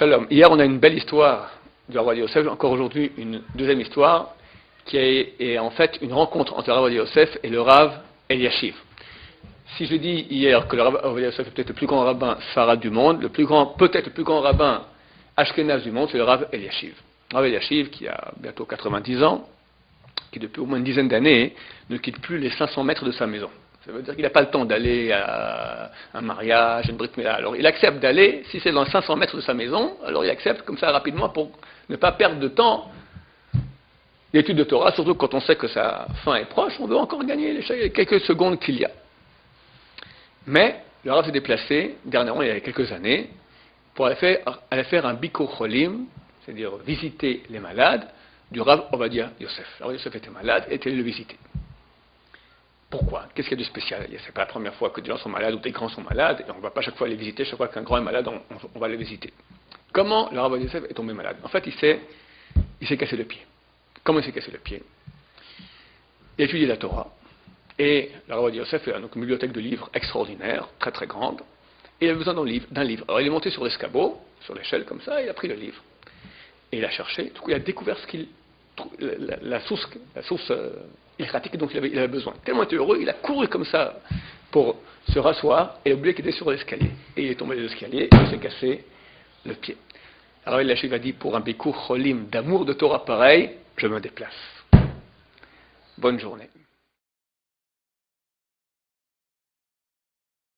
Shalom. Hier, on a une belle histoire du Rav Yosef, encore aujourd'hui une deuxième histoire, qui est en fait une rencontre entre le Rav Yosef et le Rav Eliashiv. Si je dis hier que le Rav Yosef est peut-être le plus grand rabbin sfarad du monde, peut-être le plus grand rabbin ashkénaze du monde, c'est le Rav Eliashiv. Le Rav Eliashiv, qui a bientôt 90 ans, qui depuis au moins une dizaine d'années ne quitte plus les 500 mètres de sa maison. Ça veut dire qu'il n'a pas le temps d'aller à un mariage, à une brit mila. Alors il accepte d'aller, si c'est dans 500 mètres de sa maison, alors il accepte comme ça rapidement pour ne pas perdre de temps l'étude de Torah, surtout quand on sait que sa fin est proche, on veut encore gagner les quelques secondes qu'il y a. Mais le Rav s'est déplacé, dernièrement il y a quelques années, pour aller faire un bikur cholim, c'est-à-dire visiter les malades, du Rav Ovadia Yosef. Le Rav Yosef était malade et était allé le visiter. Pourquoi? Qu'est-ce qu'il y a de spécial? C'est pas la première fois que des gens sont malades ou des grands sont malades, et on ne va pas chaque fois les visiter, chaque fois qu'un grand est malade, on va le visiter. Comment le Rav Yosef est tombé malade? En fait, il s'est cassé le pied. Comment il s'est cassé le pied? Il a étudié la Torah, et le Rav Yosef a donc une bibliothèque de livres extraordinaire, très très grande, et il avait besoin d'un livre. Alors il est monté sur l'escabeau, sur l'échelle comme ça, et il a pris le livre. Et il a cherché, du coup il a découvert la source ilkratique dont il avait besoin. Tellement il était heureux, il a couru comme ça pour se rasseoir et il a oublié qu'il était sur l'escalier. Et il est tombé de l'escalier et il s'est cassé le pied. Alors il a dit, pour un bikur cholim d'amour de Torah pareil, je me déplace. Bonne journée.